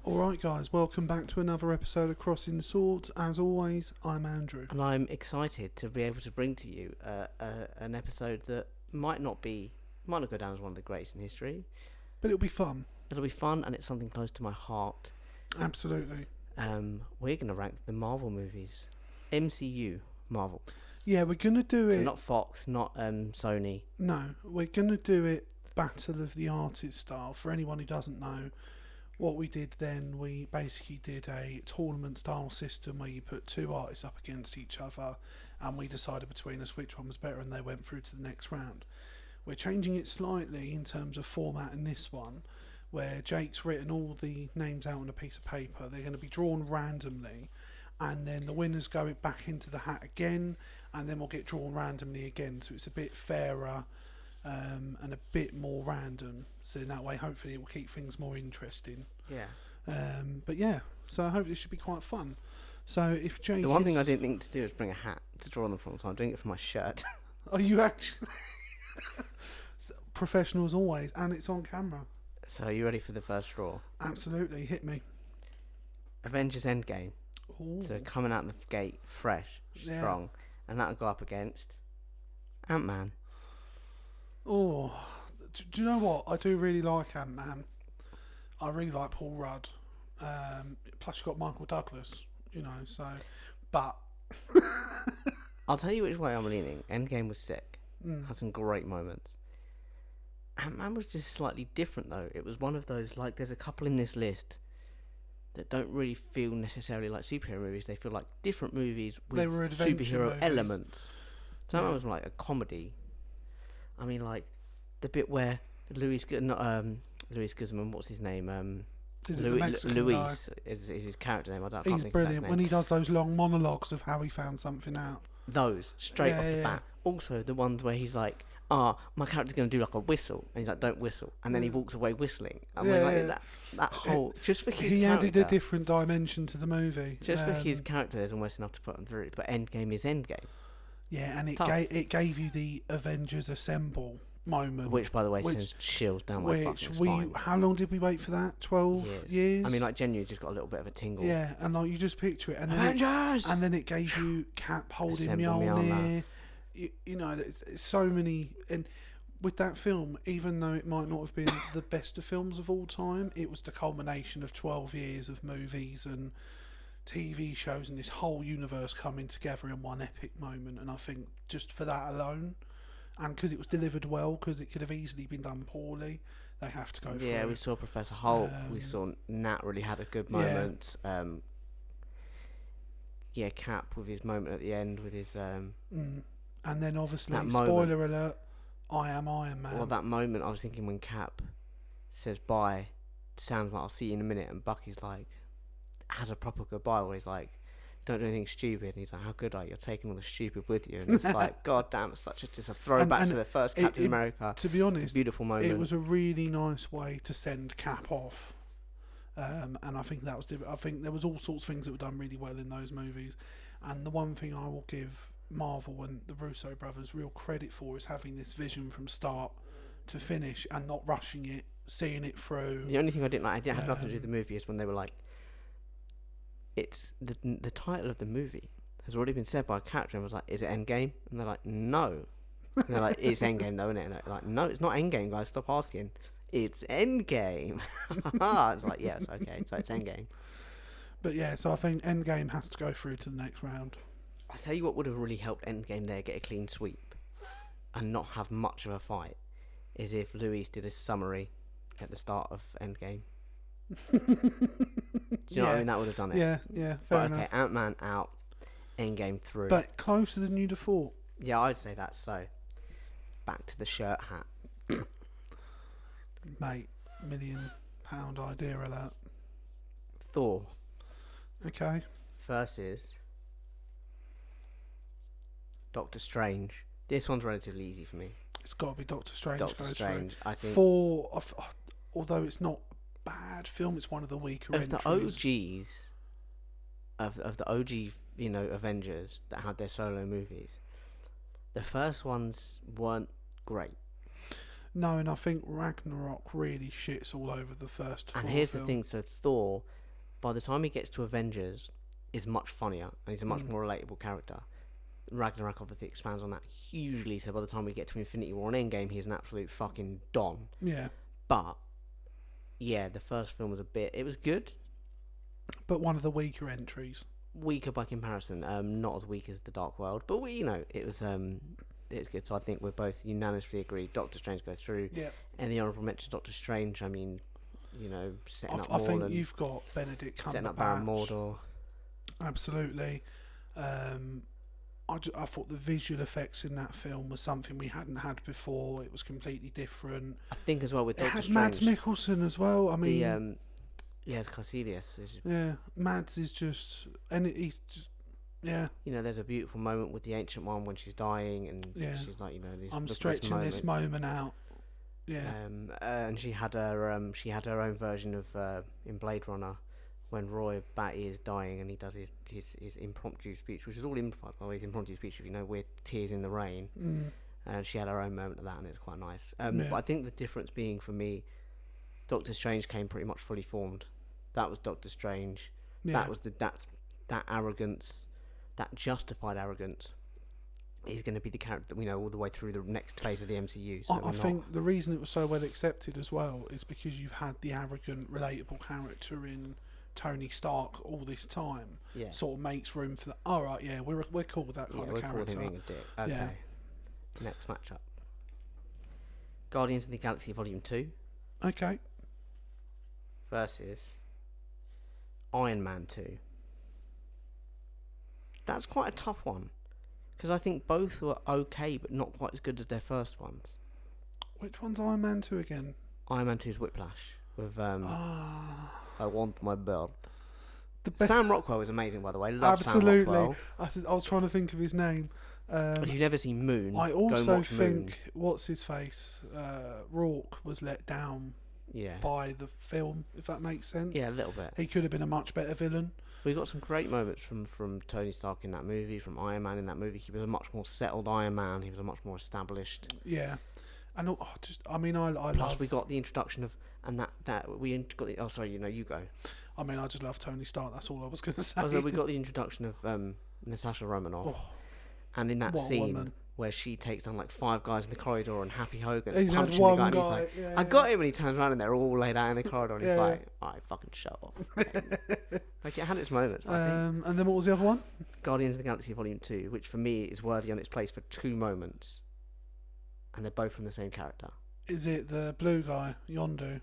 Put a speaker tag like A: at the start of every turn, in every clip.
A: Alright guys, welcome back to another episode of Crossing the Swords. As always, I'm Andrew.
B: And I'm excited to be able to bring to you an episode that might not go down as one of the greatest in history.
A: But it'll be fun.
B: It'll be fun, and it's something close to my heart.
A: Absolutely.
B: We're going to rank the Marvel movies. MCU Marvel.
A: Yeah, we're going to do it...
B: So not Fox, not Sony.
A: No, we're going to do it Battle of the Artists style. For anyone who doesn't know, what we did then, we basically did a tournament style system where you put two artists up against each other and we decided between us which one was better, and they went through to the next round. We're changing it slightly in terms of format in this one, where Jake's written all the names out on a piece of paper. They're going to be drawn randomly, and then the winners go back into the hat again, and then we'll get drawn randomly again, so it's a bit fairer and a bit more random, so in that way hopefully it will keep things more interesting. But yeah, so I hope this should be quite fun. So if Jake...
B: The one thing I didn't think to do was bring a hat to draw on them from, so I'm doing it for my shirt.
A: Are you actually... Professional as always, and it's on camera.
B: So are you ready for the first draw?
A: Absolutely, hit me.
B: Avengers Endgame.
A: Ooh.
B: So coming out the gate fresh, strong, and that'll go up against Ant-Man.
A: Oh, do you know what? I do really like Ant-Man. I really like Paul Rudd. Plus, you've got Michael Douglas, so... But...
B: I'll tell you which way I'm leaning. Endgame was sick. Had some great moments. Ant-Man was just slightly different, though. It was one of those, like, there's a couple in this list that don't really feel necessarily like superhero movies. They feel like different movies with superhero
A: movies.
B: Elements. So that was like a comedy. I mean, like, the bit where Luis Guzman, what's his name? Luis is his character name. I can't
A: He's
B: think
A: brilliant
B: of his name.
A: when he does those long monologues of how he found something out.
B: Those, straight off the bat. Also, the ones where he's like, my character's going to do like a whistle. And he's like, don't whistle. And then he walks away whistling. I mean, like, that whole... Just for his character...
A: He added a different dimension to the movie.
B: Just for his character, there's almost enough to put him through. But Endgame is Endgame.
A: Yeah, and it gave you the Avengers Assemble moment.
B: Which, by the way, sends chills down my fucking spine.
A: How long did we wait for that? 12 years?
B: I mean, like, genuinely just got a little bit of a tingle.
A: Yeah, and like you just picture it. And then
B: Avengers!
A: And then it gave you Cap holding Mjolnir. There's so many... And with that film, even though it might not have been the best of films of all time, it was the culmination of 12 years of movies and TV shows and this whole universe coming together in one epic moment. And I think just for that alone, and because it was delivered well, because it could have easily been done poorly, they have to go through.
B: Yeah, we saw Professor Hulk. We saw Nat really had a good moment. Cap with his moment at the end with his...
A: And then obviously, spoiler alert, I am Iron Man.
B: Well, that moment, I was thinking when Cap says bye, sounds like I'll see you in a minute, and Bucky's like, has a proper goodbye where he's like, don't do anything stupid, and he's like, how good are you? You're taking all the stupid with you. And it's like, god damn, it's just a throwback to the first Captain America.
A: To be honest,
B: it's a beautiful moment.
A: It was a really nice way to send Cap off. And I think that was I think there was all sorts of things that were done really well in those movies. And the one thing I will give Marvel and the Russo brothers real credit for is having this vision from start to finish and not rushing it, seeing it through.
B: The only thing I didn't like, it had nothing to do with the movie, is when they were like, it's the title of the movie has already been said by a character, and was like, is it Endgame? And they're like, no. And they're like, it's Endgame though, isn't it? And they're like, no, it's not Endgame, guys, stop asking. It's Endgame. It's like, yes, okay, so it's Endgame.
A: But yeah, so I think Endgame has to go through to the next round.
B: I tell you what would have really helped Endgame there get a clean sweep and not have much of a fight, is if Luis did a summary at the start of Endgame. Do you know what I mean? That would have done it.
A: Yeah, fair enough.
B: Okay, Ant-Man out, Endgame through.
A: But closer than you'd have thought.
B: Yeah, I'd say that. So, back to the shirt hat.
A: Mate, £1 million idea alert.
B: Thor.
A: Okay.
B: Versus Doctor Strange. This one's relatively easy for me.
A: It's got to be Doctor Strange.
B: Doctor Strange, I think.
A: Although it's not a bad film, it's one of the weaker
B: of
A: entries.
B: the OGs, of the OG, Avengers that had their solo movies. The first ones weren't great.
A: No, and I think Ragnarok really shits all over the first.
B: And here's the thing: so Thor by the time he gets to Avengers, is much funnier and he's a much more relatable character. Ragnarok obviously expands on that hugely, so by the time we get to Infinity War and Endgame, he's an absolute fucking don.
A: Yeah.
B: But yeah, the first film was it was good,
A: but one of the weaker entries.
B: Weaker by comparison, not as weak as The Dark World, but it was good. So I think we're both unanimously agreed. Doctor Strange goes through.
A: Yeah.
B: Any honourable mention, Doctor Strange? I mean, setting up.
A: I think you've got Benedict Cumberbatch.
B: Setting up Baron Mordor.
A: Absolutely. I thought the visual effects in that film was something we hadn't had before. It was completely different.
B: I think as well with Doctor Strange.
A: It had Mads Mikkelsen as well. I mean,
B: it's Caecilius.
A: Mads is just, and he's just, yeah.
B: There's a beautiful moment with the Ancient One when she's dying, and she's like,
A: I'm stretching this moment out. Yeah.
B: And she had her own version of in Blade Runner, when Roy Batty is dying and he does his impromptu speech, which is all improvised. His impromptu speech, with Tears in the Rain. And she had her own moment of that, and it's quite nice. But I think the difference being for me, Doctor Strange came pretty much fully formed. That was Doctor Strange.
A: Yeah.
B: That was that arrogance, that justified arrogance, is going to be the character that we know all the way through the next phase of the MCU. So
A: I think the reason it was so well accepted as well is because you've had the arrogant, relatable character in Tony Stark all this time.
B: Yeah.
A: Sort of makes room for that. All right, yeah, we're cool with that kind of character.
B: Cool with him being a dick. Okay.
A: Yeah.
B: Next matchup. Guardians of the Galaxy Volume 2
A: Okay.
B: versus Iron Man 2. That's quite a tough one, because I think both were okay, but not quite as good as their first ones.
A: Which one's Iron Man 2 again?
B: Iron Man 2's Whiplash with I Want My Belt. Sam Rockwell is amazing, by the way. Love
A: Absolutely.
B: Sam Rockwell.
A: I was trying to think of his name.
B: If you've never seen Moon,
A: I
B: go and
A: also
B: watch
A: think
B: Moon.
A: what's his face, Rourke was let down by the film, if that makes sense.
B: Yeah, a little bit.
A: He could have been a much better villain.
B: We got some great moments from Tony Stark in that movie, from Iron Man in that movie. He was a much more settled Iron Man. He was a much more established.
A: Yeah, and I
B: Plus,
A: love.
B: we got the introduction of we got the. Oh, sorry, you go.
A: I mean, I just love Tony Stark. That's all I was going to say.
B: Also, we got the introduction of Natasha Romanoff, and in that scene where she takes down like 5 guys in the corridor, and Happy Hogan punching the guy, and he's like, "I got him," and he turns around and they're all laid out in the corridor, and he's like, "I fucking shut off." Like, it had its moments. I think.
A: And then what was the other one?
B: Guardians of the Galaxy Volume 2, which for me is worthy on its place for 2 moments, and they're both from the same character.
A: Is it the blue guy, Yondu?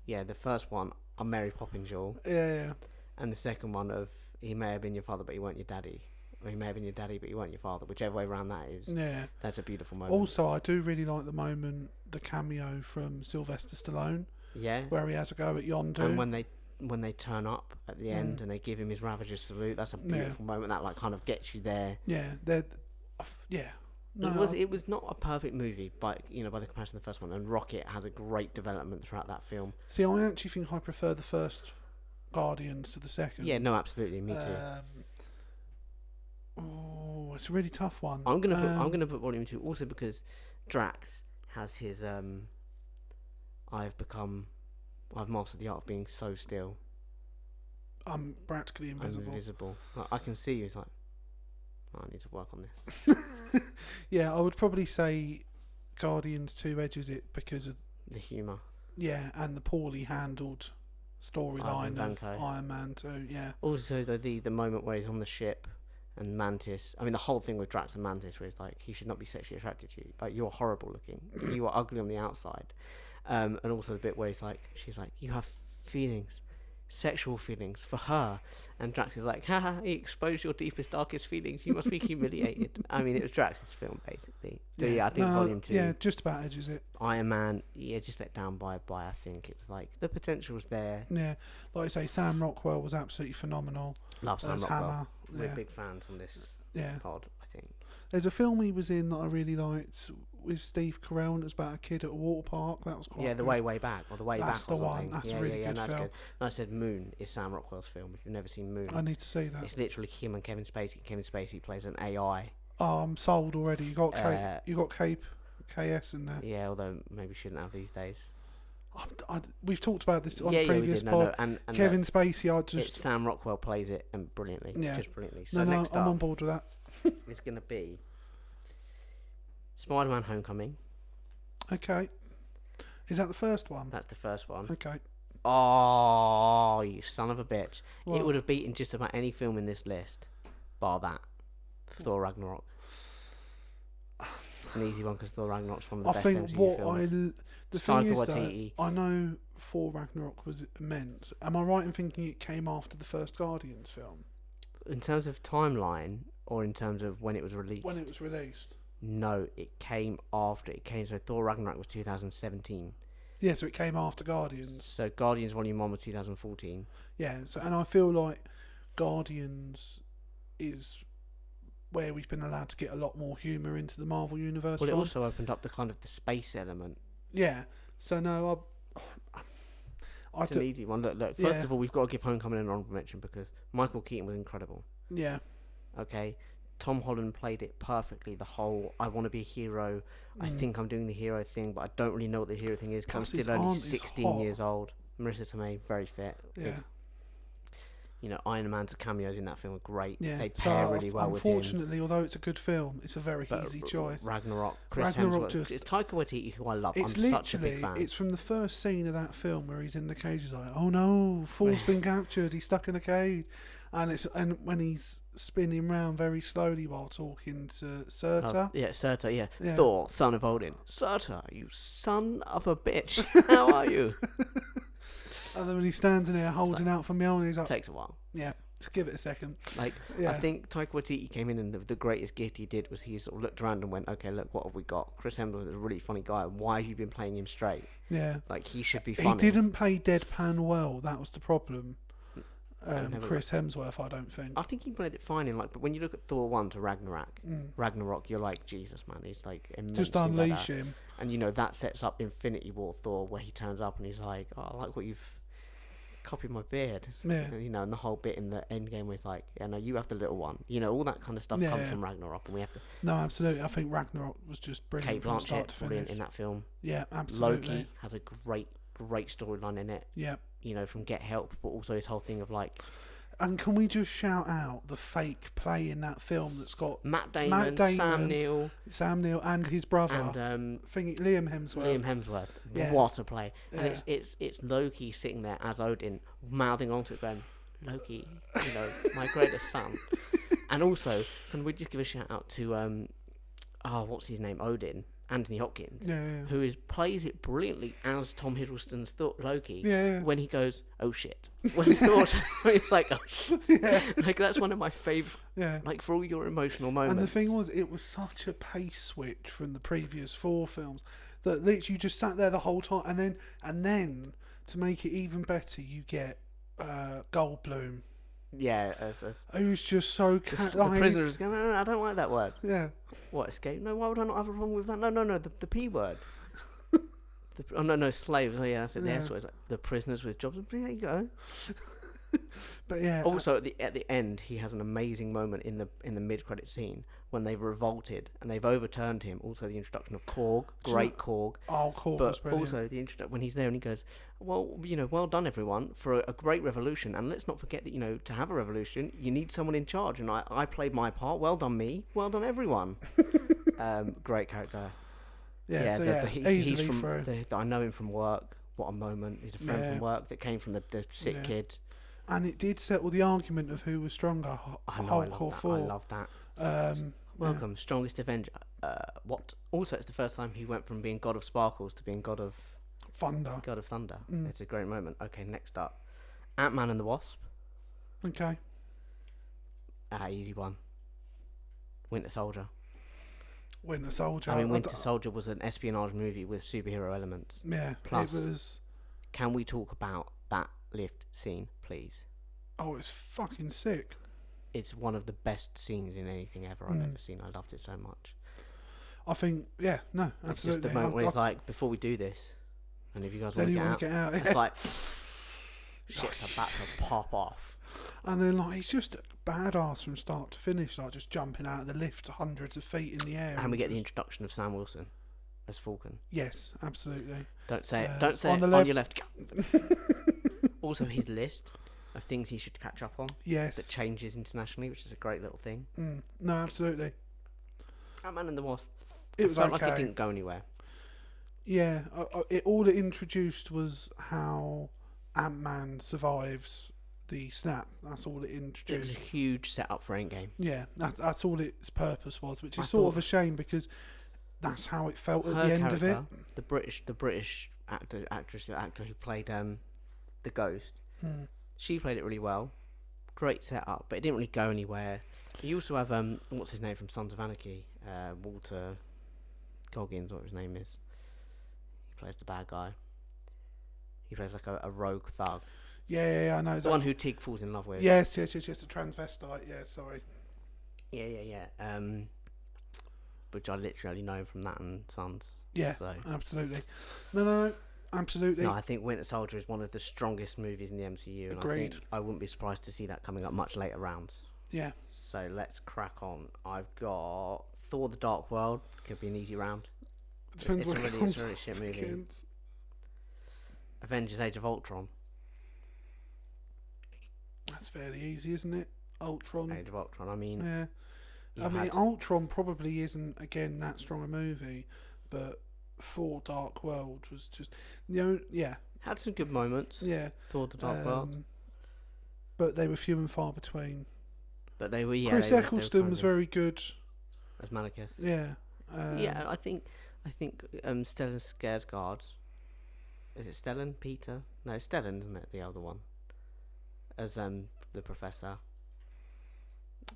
B: Yeah, the first one, I'm Mary Poppins, y'all.
A: Yeah.
B: And the second one of, he may have been your father, but he weren't your daddy. Or he may have been your daddy, but he weren't your father. Whichever way around that is.
A: Yeah.
B: That's a beautiful moment.
A: Also, I do really like the cameo from Sylvester Stallone.
B: Yeah.
A: Where he has a go at Yondu.
B: And when they turn up at the end and they give him his Ravager's salute, that's a beautiful moment. That kind of gets you there.
A: Yeah. No,
B: it was not a perfect movie, by the comparison of the first one. And Rocket has a great development throughout that film.
A: See, I actually think I prefer the first Guardians to the second.
B: Yeah, no, absolutely, me too.
A: It's a really tough one.
B: I'm gonna put Volume 2 also because Drax has his I've mastered the art of being so still.
A: I'm practically invisible.
B: I'm invisible. I can see you. It's like, I need to work on this.
A: Yeah, I would probably say Guardians 2 edges it because of
B: the humour.
A: Yeah, and the poorly handled storyline of Iron Man 2. Yeah.
B: Also, the moment where he's on the ship and Mantis. I mean, the whole thing with Drax and Mantis, where it's like, he should not be sexually attracted to you. Like, you're horrible looking. You are ugly on the outside. And also the bit where she's like, you have feelings. Sexual feelings for her, and Drax is like, haha, he exposed your deepest, darkest feelings, you must be humiliated. I mean, it was Drax's film, basically. So I think Volume 2,
A: yeah, just about edges it.
B: Iron Man, just let down by I think it was like, the potential was there.
A: Yeah, like I say, Sam Rockwell was absolutely phenomenal.
B: Love Sam Rockwell.
A: Hammer.
B: We're big fans on this pod, I think.
A: There's a film he was in that I really liked with Steve Carell, and it was about a kid at a water park. That was quite good.
B: The Way Back, or The Way Back.
A: That's the one. That's a really good film.
B: Good. And I said Moon is Sam Rockwell's film. If you've never seen Moon,
A: I need to see that.
B: It's literally him and Kevin Spacey. Kevin Spacey plays an AI.
A: Oh, I'm sold already. You got KS in there.
B: Yeah, although maybe shouldn't have these days.
A: We've talked about this on
B: Yeah,
A: a previous
B: we did.
A: pod.
B: And
A: Kevin Spacey, I just
B: Sam Rockwell plays it and brilliantly,
A: Yeah.
B: just brilliantly. So
A: no,
B: next
A: I'm
B: up
A: on board with that.
B: is going to be Spider-Man: Homecoming.
A: Okay, is that the first one?
B: That's the first one.
A: Okay.
B: Oh, you son of a bitch!
A: Well,
B: It would have beaten just about any film in this list, bar that. Thor Ragnarok. It's an easy one because Thor Ragnarok's one of the
A: I
B: best
A: think
B: MCU
A: what
B: films.
A: the
B: It's
A: thing
B: Taika
A: is
B: Waititi.
A: that I know Thor Ragnarok was immense. Am I right in thinking it came after the first Guardians film?
B: In terms of timeline, or in terms of when it was released?
A: When it was released.
B: No, it came after. It came. So Thor Ragnarok was 2017.
A: Yeah, so it came after Guardians.
B: So Guardians Volume 1 was 2014.
A: Yeah, so and I feel like Guardians is where we've been allowed to get a lot more humour into the Marvel universe.
B: Well, it
A: from.
B: also opened up the kind of the space element.
A: Yeah. So no,
B: It's an easy one. Look. First
A: Yeah.
B: of all, we've got to give Homecoming an honorable mention because Michael Keaton was incredible.
A: Yeah.
B: Okay, Tom Holland played it perfectly. The whole I want to be a hero. I think I'm doing the hero thing, but I don't really know what the hero thing is. 'Cause I'm
A: Plus his
B: still only
A: aunt is
B: 16
A: hot.
B: years old. Marissa Tomei, very fit.
A: Yeah.
B: Iron Man's cameos in that film are great.
A: Yeah.
B: They
A: So
B: pair really well with him.
A: unfortunately, although it's a good film, it's a very
B: But
A: easy choice.
B: Ragnarok, Chris
A: Ragnarok
B: Hemsworth. It's Taika Waititi, who I love. I'm
A: It's
B: such a big fan.
A: It's from the first scene of that film where he's in the cage. He's like, "Oh no, Thor's been captured. He's stuck in a cage," and when he's spinning round very slowly while talking to Surtur.
B: Surtur, yeah.
A: Yeah.
B: Thor, son of Odin. Surtur, you son of a bitch. How are you?
A: And then when he's standing there holding out for Mjolnir, he's like,
B: Takes a while.
A: "Yeah, just give it a second."
B: Like,
A: Yeah.
B: I think Taika Waititi came in and the greatest gift he did was he sort of looked around and went, okay, look, what have we got? Chris Hemsworth is a really funny guy. Why have you been playing him straight?
A: Yeah.
B: Like, he should be funny.
A: He didn't play deadpan well. That was the problem.
B: never-
A: Chris Hemsworth, I don't think.
B: I think he played it fine in, like, but when you look at Thor 1 to
A: Mm.
B: Ragnarok, you're like, Jesus, man, he's like immensely
A: Just
B: better.
A: unleash him.
B: And, that sets up Infinity War Thor, where he turns up and he's like, oh, I like what you've copied my beard.
A: Yeah.
B: And the whole bit in the end game was like, yeah, no, you have the little one. All that kind of stuff
A: Yeah,
B: comes
A: yeah.
B: from Ragnarok, and we have to.
A: No, absolutely. I think Ragnarok was just brilliant
B: Kate
A: from start
B: Blanchett,
A: to finish.
B: brilliant in that film.
A: Yeah, absolutely.
B: Loki has a great storyline in it.
A: Yeah.
B: From Get Help, but also his whole thing of like
A: And can we just shout out the fake play in that film that's got
B: Matt Damon, Sam Neill,
A: and his brother,
B: and
A: Liam Hemsworth.
B: Liam Hemsworth.
A: Yeah.
B: What a play! And
A: Yeah.
B: it's Loki sitting there as Odin, mouthing onto it, going, "Loki, my greatest son." And also, can we just give a shout out to what's his name? Odin, Anthony Hopkins,
A: Yeah.
B: who plays it brilliantly as Tom Hiddleston's Loki.
A: Yeah.
B: When he goes, "Oh shit," when Thor, it's like, "Oh shit."
A: Yeah.
B: Like, that's one of my favourite.
A: Yeah.
B: Like, for all your emotional moments.
A: And the thing was, it was such a pace switch from the previous 4 films that literally you just sat there the whole time, and then to make it even better, you get Goldblum,
B: Yeah,
A: who's just so
B: the prisoner is going, no, I don't like that word.
A: Yeah.
B: What, escape? No, why would I not have a problem with that? No, the P word. No, slaves. Oh, yeah, that's it. The S word. Like, the prisoners with jobs. There you go.
A: But yeah.
B: Also, at the end, he has an amazing moment in the mid-credit scene when they've revolted and they've overturned him. Also, the introduction of Korg, great Korg.
A: Oh, Korg was
B: But
A: brilliant.
B: also when he's there and he goes, well, well done everyone for a great revolution, and let's not forget that to have a revolution you need someone in charge, and I played my part. Well done me. Well done everyone. Great character. He's from. I know him from work. What a moment! He's a friend from work that came from the sick kid.
A: And it did settle the argument of who was stronger, Hulk or Thor.
B: I love that. Welcome, strongest Avenger. What? Also, it's the first time he went from being God of Sparkles to being God of
A: Thunder.
B: It's a great moment. Okay, next up, Ant-Man and the Wasp.
A: Okay.
B: Easy one. Winter Soldier.
A: Winter Soldier.
B: I mean, Winter Soldier was an espionage movie with superhero elements.
A: Yeah.
B: Plus,
A: it was.
B: Can we talk about that lift scene, please?
A: Oh, it's fucking sick.
B: It's one of the best scenes in anything ever I've ever seen. I loved it so much.
A: I think, absolutely.
B: It's just the moment where it's like, before we do this, and if you guys want to get out,
A: yeah.
B: it's like, shit's about to pop off.
A: And then, he's just a badass from start to finish, just jumping out of the lift hundreds of feet in the air.
B: And we get the introduction of Sam Wilson as Falcon.
A: Yes, absolutely.
B: Don't say it.
A: Uh,
B: Don't say
A: on
B: it
A: the
B: on your left. Also, his list of things he should catch up on
A: Yes.
B: that changes internationally, which is a great little thing.
A: No, absolutely.
B: Ant-Man and the Wasp.
A: It was
B: felt
A: okay.
B: like it didn't go anywhere.
A: Yeah, all it introduced was how Ant-Man survives the snap. That's all it
B: It was
A: introduced.
B: a huge setup for Endgame.
A: Yeah, that's all its purpose was, which is
B: I
A: sort of
B: thought-
A: a shame because that's how it felt at
B: Her
A: the end of it.
B: character, the British actor who played the Ghost, she played it really well. Great setup, but it didn't really go anywhere. You also have what's his name from Sons of Anarchy, Walter Goggins, what his name is. He plays the bad guy. He plays like a rogue thug.
A: Yeah, I know.
B: The one who Tig falls in love with.
A: Yes, the transvestite. Yeah, sorry.
B: Yeah. Which I literally know from that and Sons.
A: Yeah,
B: So.
A: absolutely. No, absolutely.
B: No, I think Winter Soldier is one of the strongest movies in the MCU, and
A: Agreed.
B: I wouldn't be surprised to see that coming up much later rounds.
A: Yeah.
B: So let's crack on. I've got Thor: The Dark World. Could be an easy round.
A: Depends
B: It's
A: what
B: a really shit movie.
A: begins.
B: Avengers: Age of Ultron.
A: That's fairly easy, isn't it? Ultron.
B: Age of Ultron. I mean,
A: Yeah.
B: you
A: I mean,
B: had-
A: Ultron probably isn't again that strong a movie, but Thor: Dark World was just
B: had some good moments.
A: yeah.
B: Thor: The Dark World.
A: But they were few and far between.
B: But they were
A: Chris
B: they were
A: Eccleston
B: kind
A: was
B: of-
A: very good.
B: as Malekith.
A: Yeah.
B: Yeah, I think Stellan Skarsgård. Is it Stellan Peter? No, Stellan, isn't it? The older one. As the professor.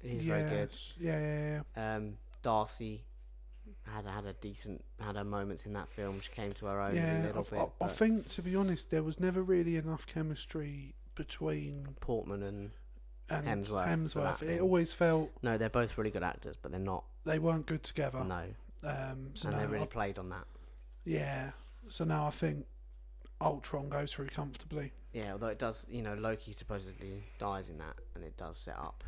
B: He's very good.
A: Yeah.
B: Darcy had her moments in that film. She came to her own a
A: Yeah,
B: little bit.
A: I
B: but
A: think, to be honest, there was never really enough chemistry between
B: Portman and Hemsworth for
A: Hemsworth.
B: that
A: It
B: thing.
A: always felt
B: no, they're both really good actors, but they're not.
A: they weren't good together.
B: No,
A: So
B: and
A: no,
B: they really played on that.
A: yeah. So now I think Ultron goes through comfortably.
B: Yeah, although it does, Loki supposedly dies in that, and it does set up.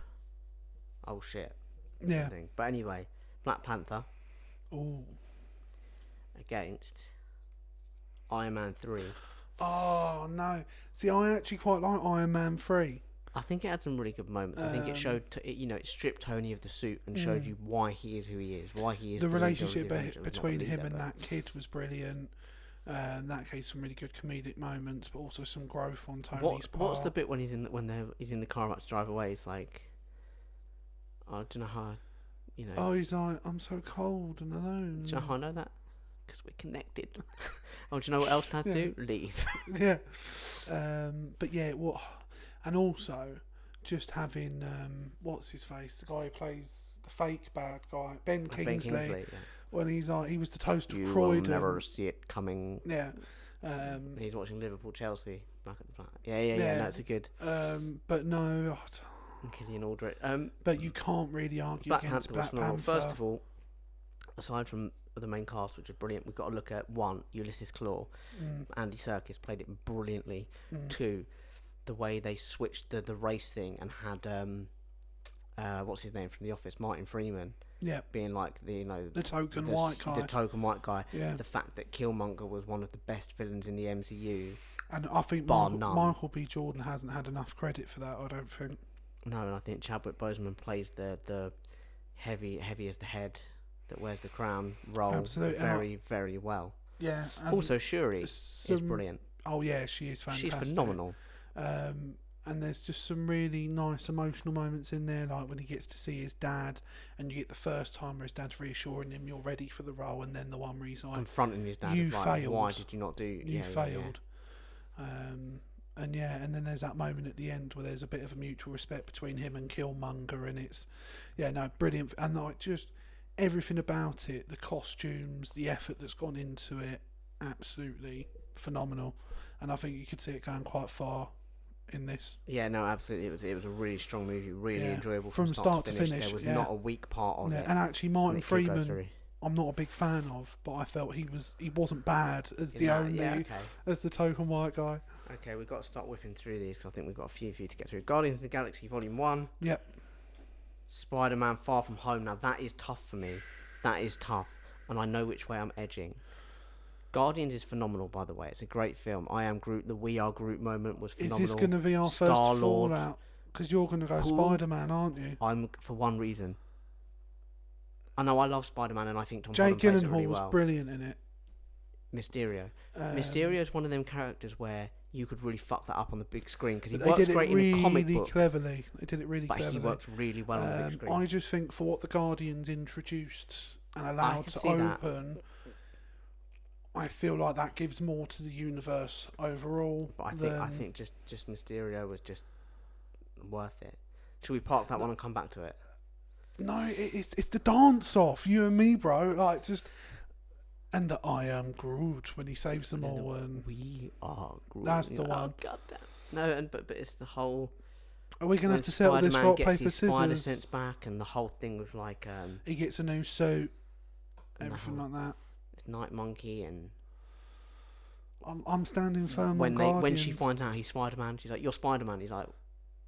B: Oh shit.
A: Yeah.
B: Thing. But anyway, Black Panther
A: Ooh.
B: against Iron Man 3.
A: Oh no. See, I actually quite like Iron Man 3.
B: I think it had some really good moments. I think it showed, it stripped Tony of the suit and showed you why he is who he is, why he is
A: The
B: leader of
A: relationship
B: the Avengers, not the
A: between him
B: leader,
A: and
B: but-
A: that kid was brilliant. That case, some really good comedic moments, but also some growth on Tony's part.
B: What's the bit when he's in the car about to drive away? It's like, I don't know how,
A: Oh, he's like, I'm so cold and alone.
B: Do you know how I know that? Because we're connected. Oh, do you know what else I have to do? Leave.
A: Yeah. But yeah, what, and also just having what's his face, the guy who plays the fake bad guy, Ben Kingsley.
B: Yeah.
A: When he's like, he was the toast of
B: You will
A: Croydon.
B: never see it coming.
A: Yeah.
B: He's watching Liverpool Chelsea back at the back. Yeah. No, it's a good.
A: But no,
B: Killian Aldrich.
A: but you can't really argue
B: Black
A: against
B: Panther was
A: Black
B: phenomenal.
A: Panther.
B: First of all, aside from the main cast, which is brilliant, we've got to look at one, Ulysses Claw. Andy Serkis played it brilliantly. Two, the way they switched the race thing and had what's his name from The Office, Martin Freeman.
A: Yeah.
B: Being like the
A: token white guy.
B: The token white guy.
A: Yeah.
B: The fact that Killmonger was one of the best villains in the MCU.
A: And I think
B: Bar none.
A: Michael B. Jordan hasn't had enough credit for that, I don't think.
B: No, and I think Chadwick Boseman plays the heavy as the head that wears the crown role
A: Absolutely.
B: very, very well.
A: Yeah.
B: Also, Shuri is brilliant.
A: Oh, yeah, she is fantastic.
B: She's phenomenal.
A: And there's just some really nice emotional moments in there, like when he gets to see his dad, and you get the first time where his dad's reassuring him you're ready for the role, and then the one where he's like,
B: Confronting his dad.
A: you
B: like,
A: failed.
B: Why did you not do?
A: you failed. And then there's that moment at the end where there's a bit of a mutual respect between him and Killmonger, and it's brilliant. And like just everything about it, the costumes, the effort that's gone into it, absolutely phenomenal. And I think you could see it going quite far in this.
B: Yeah, no, absolutely. It was a really strong movie, really enjoyable
A: from start to finish.
B: There was not a weak part of it.
A: And actually, Martin
B: and it could go
A: Freeman,
B: through.
A: I'm not a big fan of, but I felt he wasn't bad as as the token white guy.
B: Okay, we've got to start whipping through these because I think we've got a few for you to get through. Guardians of the Galaxy Volume 1.
A: Yep.
B: Spider-Man Far From Home. Now, that is tough for me. That is tough. and I know which way I'm edging. Guardians is phenomenal, by the way. It's a great film. I Am Groot. The We Are Groot moment was phenomenal.
A: Is this going to be our first
B: Star-Lord.
A: fallout? Because you're going to go Spider-Man, aren't you?
B: I'm for one reason. I know I love Spider-Man, and I think Tom
A: Jake
B: Holland plays it
A: Gyllenhaal
B: really
A: was
B: well.
A: brilliant in it.
B: Mysterio. Mysterio is one of them characters where you could really fuck that up on the big screen because he
A: They
B: works
A: did it
B: great
A: really
B: in a comic book.
A: cleverly. They did it really
B: But
A: cleverly.
B: he works really well on the big screen.
A: I just think for what the Guardians introduced and allowed to open, I feel like that gives more to the universe overall.
B: But I think just Mysterio was just worth it. Should we park that one and come back to it?
A: No, it's the dance off, you and me, bro. Like just, and the I Am Groot when he saves them all, and
B: We Are Groot.
A: that's the one.
B: Oh, God damn. No, and but it's the whole.
A: Are we gonna have to settle this rock paper
B: his spider
A: scissors?
B: sense back, and the whole thing was like
A: he gets a new suit, everything like that.
B: Night Monkey and.
A: I'm standing firm on
B: When
A: Guardians.
B: she finds out he's Spider-Man, she's like, "You're Spider-Man." He's like,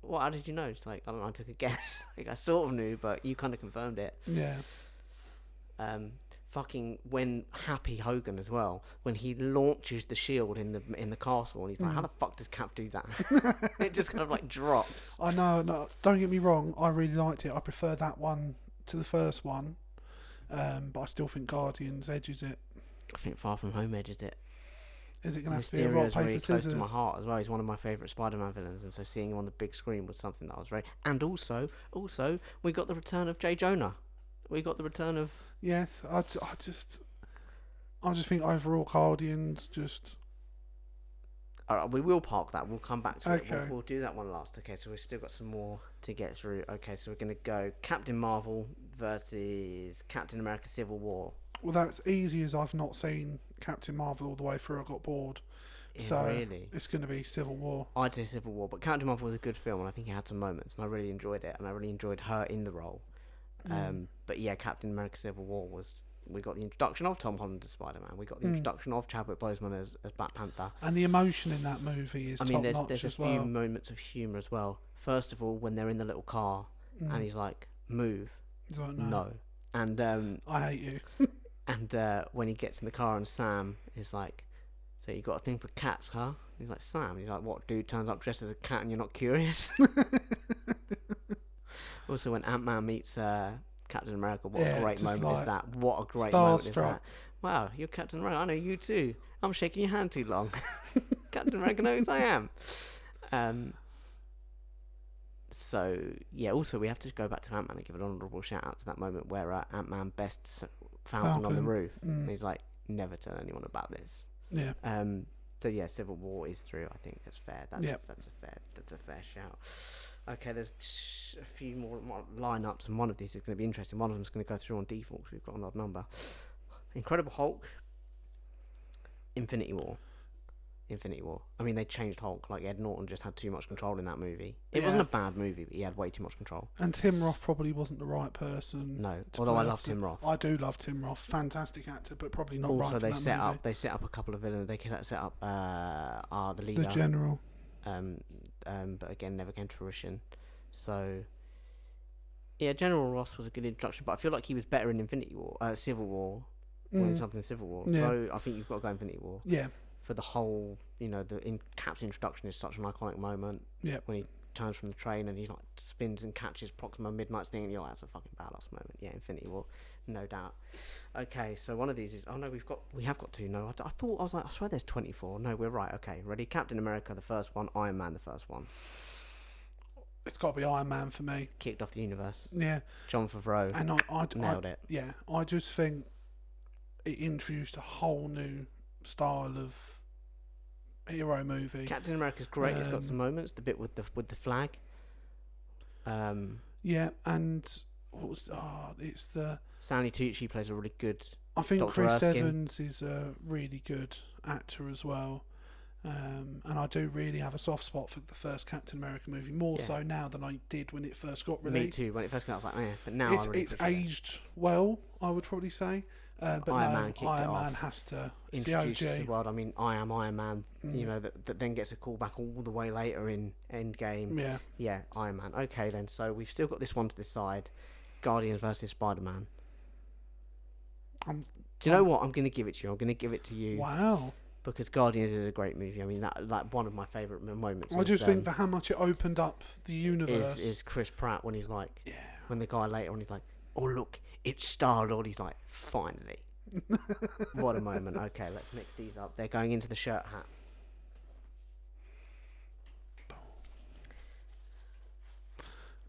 B: "What? How did you know?" She's like, "I don't know. I took a guess. Like I sort of knew, but you kind of confirmed it."
A: Yeah.
B: Fucking when Happy Hogan as well, when he launches the shield in the castle, and he's like, "How the fuck does Cap do that?" It just kind of like drops.
A: I know. No, don't get me wrong. I really liked it. I prefer that one to the first one, but I still think Guardians edges it.
B: I think Far From Home edges it.
A: Is it going to have to be a rock, paper,
B: really
A: scissors?
B: close to my heart as well. He's one of my favourite Spider-Man villains, and so seeing him on the big screen was something that I was very. And also, we got the return of J. Jonah. We got the return of.
A: Yes, I just think overall Guardians just.
B: All right, we will park that. We'll come back to it.
A: Okay.
B: We'll do that one last. Okay, so we've still got some more to get through. Okay, so we're going to go Captain Marvel versus Captain America: Civil War.
A: Well, that's easy as I've not seen Captain Marvel all the way through. I got bored.
B: Yeah,
A: So
B: really?
A: it's going to be Civil War.
B: I'd say Civil War, but Captain Marvel was a good film, and I think it had some moments, and I really enjoyed it, and I really enjoyed her in the role. But yeah, Captain America: Civil War was. We got the introduction of Tom Holland as Spider-Man. We got the introduction of Chadwick Boseman as Black Panther.
A: And the emotion in that movie is top notch
B: there's a
A: as
B: few
A: well.
B: moments of humour as well. First of all, when they're in the little car, and he's like, "Move."
A: He's like,
B: No. And
A: I hate you.
B: and when he gets in the car and Sam is like, "So you got a thing for cats, huh?" He's like, "Sam." He's like, "What dude turns up dressed as a cat and you're not curious?" Also, when Ant-Man meets Captain America, what a great moment is that? What a great moment is that? Wow, you're Captain America. I know you too. I'm shaking your hand too long. Captain America knows I am. So yeah, also we have to go back to Ant-Man and give an honourable shout out to that moment where Ant-Man bests Falcon on the roof. And he's like, "Never tell anyone about this."
A: Yeah.
B: So yeah, Civil War is through. I think that's fair. That's a fair shout. Okay, there's a few more lineups, and one of these is going to be interesting. One of them's going to go through on default because we've got an odd number. Incredible Hulk, Infinity War. I mean, they changed Hulk. Like Ed Norton just had too much control in that movie. It wasn't a bad movie, but he had way too much control.
A: And Tim Roth probably wasn't the right person.
B: No, although I love Tim Roth.
A: I do love Tim Roth. Fantastic actor, but probably not
B: also,
A: right for
B: they
A: that
B: set
A: movie.
B: up. They set up a couple of villains. They set up the leader,
A: The general.
B: but again, never came to fruition. So, yeah, General Ross was a good introduction, but I feel like he was better in Civil War, when he's up in Civil War.
A: Yeah.
B: So I think you've got to go Infinity War.
A: Yeah.
B: For the whole, Cap's introduction is such an iconic moment.
A: Yeah.
B: When he turns from the train and he's like spins and catches Proxima Midnight's thing, and you're like, that's a fucking badass moment. Yeah, Infinity War, no doubt. Okay, so one of these is we have got two. No, I swear there's 24. No, we're right. Okay, ready? Captain America, the first one. Iron Man, the first one.
A: It's got to be Iron Man for me.
B: Kicked off the universe.
A: Yeah.
B: John Favreau.
A: And I
B: nailed it.
A: Yeah, I just think it introduced a whole new style of hero movie.
B: Captain America's great. It's got some moments. The bit with the flag.
A: Yeah, and what was it's the
B: Stanley Tucci plays a really good.
A: I think
B: Dr.
A: Chris
B: Erskine.
A: Evans is a really good actor as well. And I do really have a soft spot for the first Captain America movie, more so now than I did when it first got released.
B: Me too. When it first came out, I was like, but now
A: it's aged well, I would probably say. But Iron Man has to
B: introduce
A: the
B: the world. I mean, I am Iron Man. That then gets a call back all the way later in Endgame. Yeah, Iron Man. Okay, then. So we've still got this one to decide: Guardians versus Spider-Man. Do you know what? I'm going to give it to you. I'm going to give it to you
A: Wow.
B: because Guardians is a great movie. I mean, that like one of my favourite moments.
A: I just think for how much it opened up the universe.
B: Is Chris Pratt when he's like,
A: Yeah.
B: when the guy later on he's like, oh look, it's Star-Lord. He's like, finally. What a moment. Okay, let's mix these up. They're going into the shirt hat.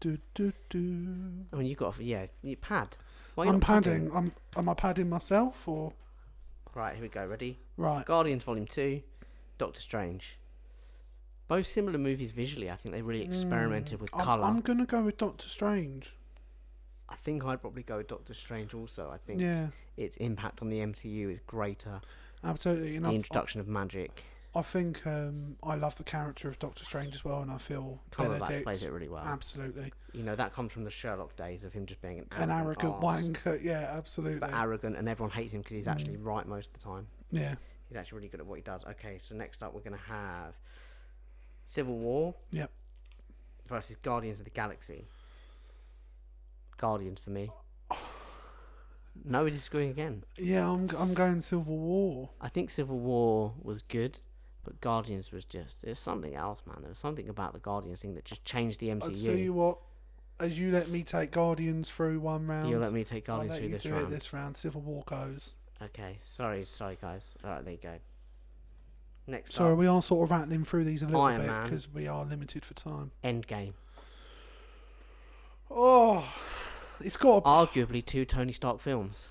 A: Do, do, do.
B: I mean, you got you pad. Why
A: I'm
B: not
A: padding. Am I padding myself or?
B: Right, here we go. Ready?
A: Right.
B: Guardians Volume 2, Doctor Strange. Both similar movies visually. I think they really experimented with colour.
A: I'm gonna go with Doctor Strange.
B: I think I'd probably go with Doctor Strange also. I think its impact on the MCU is greater.
A: Absolutely.
B: The introduction of magic.
A: I think I love the character of Doctor Strange as well, and I feel
B: Cumberbatch plays it really well.
A: Absolutely.
B: You know, that comes from the Sherlock days of him just being an
A: arrogant wanker. Yeah, absolutely.
B: But arrogant, and everyone hates him because he's actually right most of the time.
A: Yeah.
B: He's actually really good at what he does. Okay, so next up we're going to have Civil War.
A: Yep.
B: Versus Guardians of the Galaxy. Guardians for me. No, we're disagreeing again.
A: Yeah, I'm going Civil War.
B: I think Civil War was good, but Guardians was it's something else, man. There was something about the Guardians thing that just changed the MCU.
A: I'll tell you what, as you let me take Guardians through one round,
B: you'll let me take Guardians through this round.
A: I'll let you do it this round. Civil War goes.
B: Okay, sorry guys. Alright, there you go. Next
A: Sorry,
B: up,
A: we are sort of rattling through these a little
B: Iron
A: bit
B: Man.
A: because we are limited for time.
B: Endgame.
A: Oh, it's got
B: Arguably two Tony Stark films.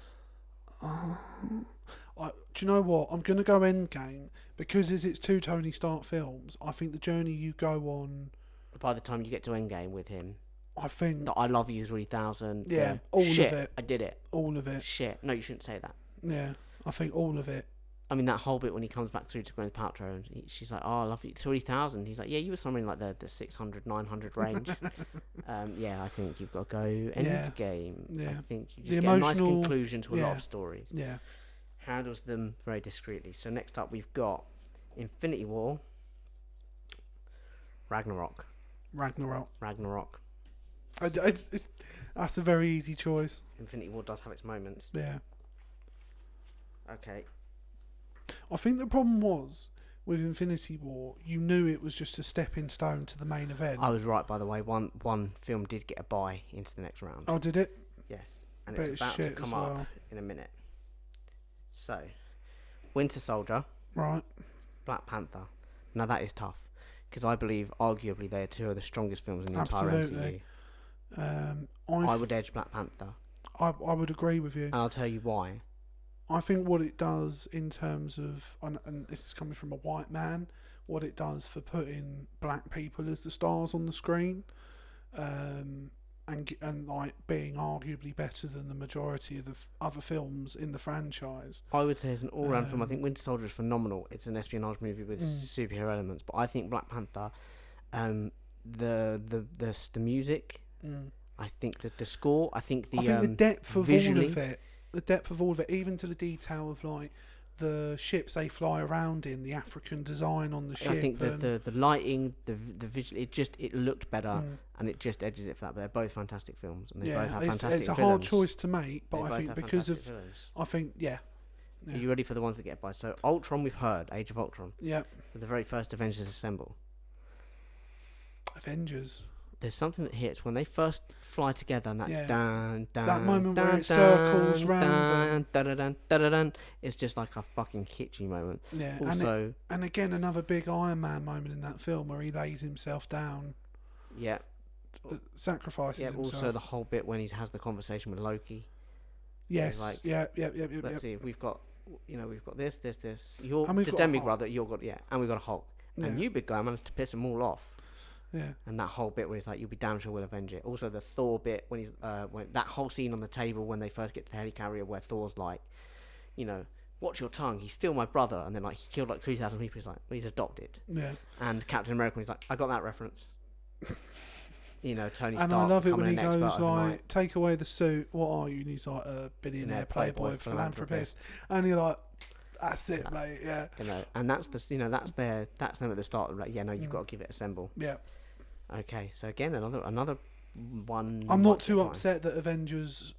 A: do you know what? I'm going to go Endgame because as it's two Tony Stark films, I think the journey you go on...
B: By the time you get to Endgame with him...
A: I think...
B: The I Love You 3000...
A: Yeah, all
B: shit,
A: of it.
B: I did it.
A: All of it.
B: Shit. No, you shouldn't say that.
A: Yeah, I think all of it.
B: I mean, that whole bit when he comes back through to Gwyneth Paltrow and she's like, oh, I love you, 3,000. He's like, yeah, you were somewhere in like the 600, 900 range. Yeah, I think you've got to go Endgame.
A: Yeah.
B: I think you just get a nice conclusion to a lot of stories.
A: Yeah.
B: Handles them very discreetly. So next up we've got Infinity War, Ragnarok.
A: That's a very easy choice.
B: Infinity War does have its moments.
A: Yeah.
B: Okay.
A: I think the problem was with Infinity War, you knew it was just a stepping stone to the main event.
B: I was right, by the way. One film did get a bye into the next round.
A: Oh, did it?
B: Yes, and it's about to come up in a minute. So, Winter Soldier,
A: right?
B: Black Panther. Now that is tough because I believe, arguably, they are two of the strongest films in the entire MCU. I would edge Black Panther.
A: I would agree with you,
B: and I'll tell you why.
A: I think what it does in terms of, and this is coming from a white man, what it does for putting black people as the stars on the screen, and like being arguably better than the majority of the other films in the franchise.
B: I would say it's an all-round film. I think Winter Soldier is phenomenal. It's an espionage movie with superhero elements, but I think Black Panther, the music, I think that the score, I think the
A: depth of
B: visually,
A: all of it. The depth of all of it, even to the detail of like the ships they fly around in, the African design on the ship.
B: I think that the lighting, the visual, it looked better, and it just edges it for that. But they're both fantastic films, and they both have fantastic
A: it's a
B: villains.
A: hard choice to make, but I think because of
B: villains.
A: I think
B: Are you ready for the ones that get by? So Ultron, we've heard Age of Ultron.
A: Yeah.
B: The very first Avengers Assemble.
A: Avengers.
B: There's something that hits when they first fly together, and that
A: moment where it circles round.
B: It's just like a fucking kitschy moment.
A: Yeah.
B: Also,
A: and again, another big Iron Man moment in that film where he lays himself down.
B: Yeah.
A: Sacrifices himself.
B: Also the whole bit when he has the conversation with Loki.
A: Yes.
B: Like,
A: Let's
B: see. We've got this. You're
A: the
B: demi-brother. And we've got a Hulk.
A: Yeah.
B: And you, big guy, managed to piss them all off.
A: Yeah.
B: And that whole bit where he's like, "You'll be damn sure we'll avenge it." Also, the Thor bit when he's when that whole scene on the table when they first get to the helicarrier where Thor's like, watch your tongue. He's still my brother. And then like he killed like 3,000 people. He's like, well, he's adopted.
A: Yeah.
B: And Captain America, when he's like, I got that reference. Tony Stark.
A: And I love it when he goes like, take away the suit. What are you? And he's like a billionaire playboy philanthropist. And you're like, that's it, mate. Yeah.
B: And that's that's them at the start. Like, you've got to give it Assemble.
A: Yeah.
B: Okay, so again, another one.
A: I'm not too upset that Avengers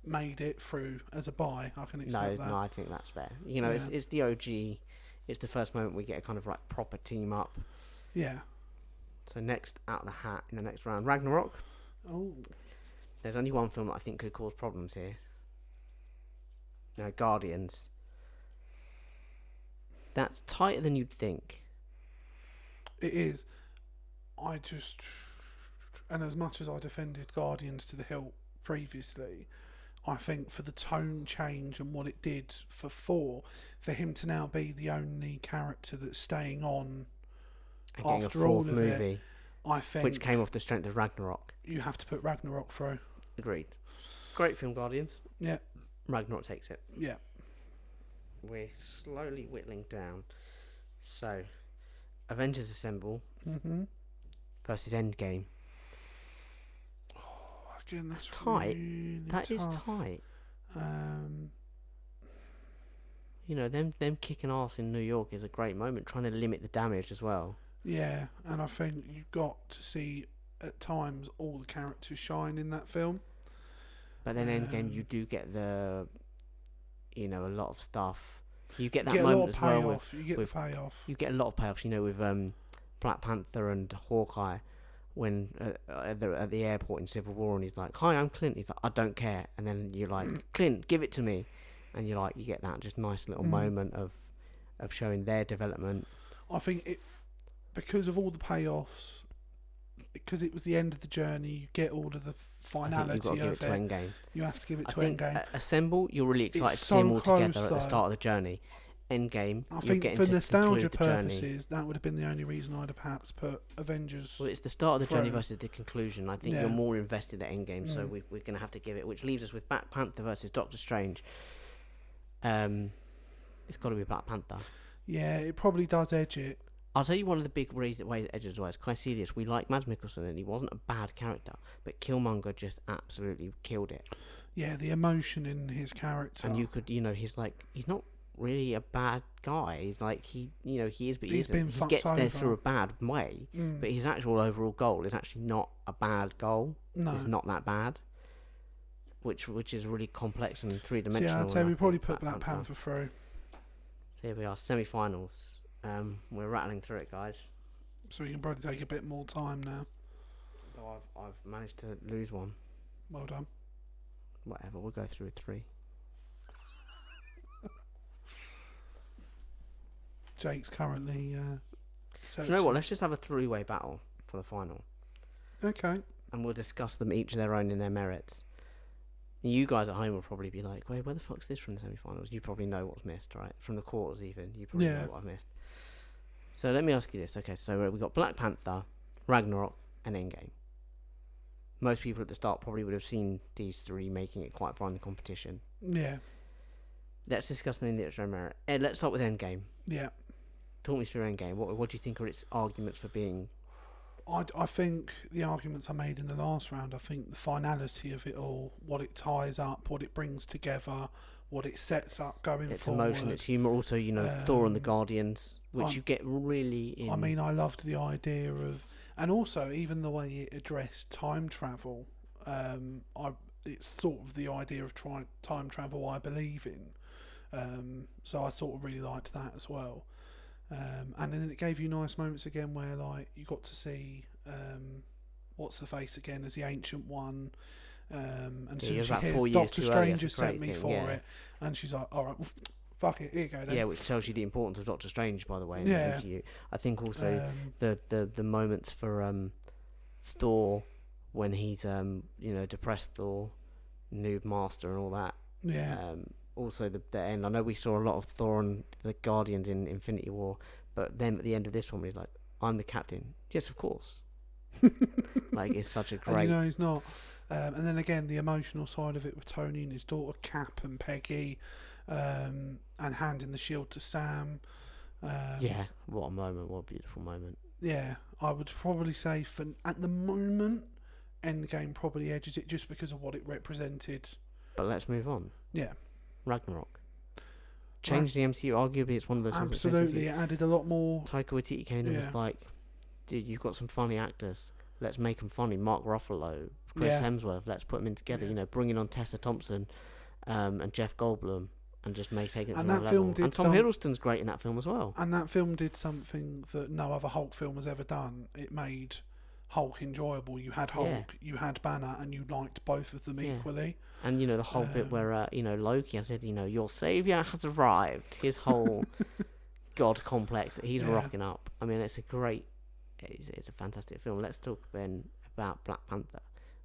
A: made it through as a buy. I can
B: No,
A: accept that.
B: no, I think that's fair. You know,
A: Yeah.
B: it's the OG. It's the first moment we get a kind of like proper team up.
A: Yeah.
B: So next out of the hat in the next round, Ragnarok.
A: Oh.
B: There's only one film that I think could cause problems here. No, Guardians. That's tighter than you'd think.
A: It is. And as much as I defended Guardians to the hilt previously, I think for the tone change and what it did for Thor, for him to now be the only character that's staying on
B: And getting a
A: after all
B: fourth
A: of
B: movie,
A: it, I think
B: which came off the strength of Ragnarok.
A: you have to put Ragnarok through.
B: Agreed. Great film, Guardians.
A: Yeah.
B: Ragnarok takes it.
A: Yeah.
B: We're slowly whittling down. So, Avengers Assemble
A: Mm-hmm.
B: versus Endgame.
A: Again, that's
B: Tight.
A: really
B: That is
A: tough.
B: tight.
A: Um,
B: You know, them kicking ass in New York is a great moment, trying to limit the damage as well.
A: yeah, and I think you've got to see at times all the characters shine in that film.
B: But then Endgame, you do get a lot of stuff. You get
A: You
B: that
A: get a
B: moment
A: lot of
B: as well.
A: payoff. You get the payoff.
B: You get a lot of payoffs, with Black Panther and Hawkeye, when at the airport in Civil War, and he's like, "Hi, I'm Clint." He's like, "I don't care," and then you're like, "Clint, give it to me," and you're like, you get that just nice little moment of showing their development.
A: I think it, because of all the payoffs, because it was the end of the journey, you get all of the finality
B: You've got to give
A: of
B: it to Endgame.
A: You have to give it
B: I
A: to
B: think
A: Endgame.
B: Assemble, you're really excited
A: It's
B: to see them
A: so
B: all together
A: close,
B: at the
A: though.
B: start of the journey. Endgame,
A: I
B: you're
A: think
B: getting
A: for
B: to
A: nostalgia
B: conclude the journey.
A: purposes, that would have been the only reason I'd have perhaps put Avengers.
B: Well, it's the start of the journey
A: through.
B: versus the conclusion. I think
A: Yeah.
B: you're more invested at Endgame, so
A: Mm.
B: we're going to have to give it. Which leaves us with Black Panther versus Doctor Strange. It's got to be Black Panther.
A: Yeah, it probably does edge it.
B: I'll tell you one of the big ways it edges was Caecilius. We like Mads Mikkelsen, and he wasn't a bad character, but Killmonger just absolutely killed it.
A: Yeah, the emotion in his character.
B: And you could, he's not really a bad guy. He's like he is, but he
A: He's
B: isn't.
A: been
B: He
A: fucked
B: gets there
A: over.
B: through a bad way,
A: Mm.
B: but his actual overall goal is actually not a bad goal.
A: No.
B: It's not that bad, which is really complex and three
A: So
B: dimensional.
A: yeah, I'd say
B: and I
A: we probably
B: think
A: put Black Panther through.
B: So here we are, semi-finals. We're rattling through it, guys.
A: So we can probably take a bit more time now.
B: Oh, I've managed to lose one.
A: Well done.
B: Whatever, we'll go through with 3.
A: Jake's currently
B: Do
A: searching.
B: you know what? Let's just have a 3-way battle for the final,
A: Okay.
B: and we'll discuss them each their own in their merits. You guys at home will probably be like, "Wait, where the fuck's this from the semi-finals?" You probably know what's missed, right? From the quarters, even you probably
A: Yeah.
B: know what I've missed. So let me ask you this. Okay, so we've got Black Panther, Ragnarok, and Endgame. Most people at the start probably would have seen these 3 making it quite far in the competition.
A: Yeah.
B: Let's discuss them in the own merit. Ed, let's start with Endgame.
A: Yeah.
B: Talk me through Endgame. What do you think are its arguments for being?
A: I think the arguments I made in the last round, I think the finality of it all, what it ties up, what it brings together, what it sets up going
B: It's
A: forward.
B: emotion, it's humour. Also, Thor and the
A: Um,
B: Guardians, which you get really in.
A: I mean, I loved the idea of, and also even the way it addressed time travel. It's sort of the idea of time travel I believe in. So I sort of really liked that as well. And then it gave you nice moments again where like you got to see what's the face again as the Ancient One. And
B: Yeah,
A: so
B: you're
A: she
B: about
A: hears
B: 4 years
A: Doctor
B: too early,
A: Strange
B: that's a
A: has sent
B: great
A: me
B: thing,
A: for
B: yeah.
A: it, and she's like, all right, fuck it, here you go then.
B: Yeah, which tells you the importance of Doctor Strange, by the way, in
A: Yeah.
B: the MCU. I think also
A: Um,
B: the moments for Thor when he's depressed Thor, Noob Master and all that.
A: yeah.
B: Also the end. I know we saw a lot of Thor and the Guardians in Infinity War, but then at the end of this one, he's like, "I'm the captain." Yes, of course. Like it's such a great.
A: And he's not. And then again, the emotional side of it with Tony and his daughter Cap and Peggy, and handing the shield to Sam.
B: Yeah, what a moment! What a beautiful moment.
A: Yeah, I would probably say at the moment, Endgame probably edges it just because of what it represented.
B: But let's move on.
A: Yeah,
B: Ragnarok. Changed the MCU. Arguably, it's one of those ones that changed
A: absolutely. It added a lot more.
B: Taika Waititi came in and
A: Yeah.
B: was like, "Dude, you've got some funny actors. Let's make them funny. Mark Ruffalo, Chris
A: Yeah.
B: Hemsworth. Let's put them in together.
A: Yeah.
B: You know, bringing on Tessa Thompson, and Jeff Goldblum, and just take it to
A: And
B: another
A: that film
B: level.
A: did
B: And Tom Hiddleston's great in that film as well.
A: And that film did something that no other Hulk film has ever done. It made Hulk enjoyable. You had Hulk,
B: Yeah.
A: you had Banner, and you liked both of them
B: Yeah.
A: equally.
B: And the whole bit where Loki, I said, your savior has arrived. His whole god complex that he's rocking up. I mean, it's a fantastic film. Let's talk then about Black Panther,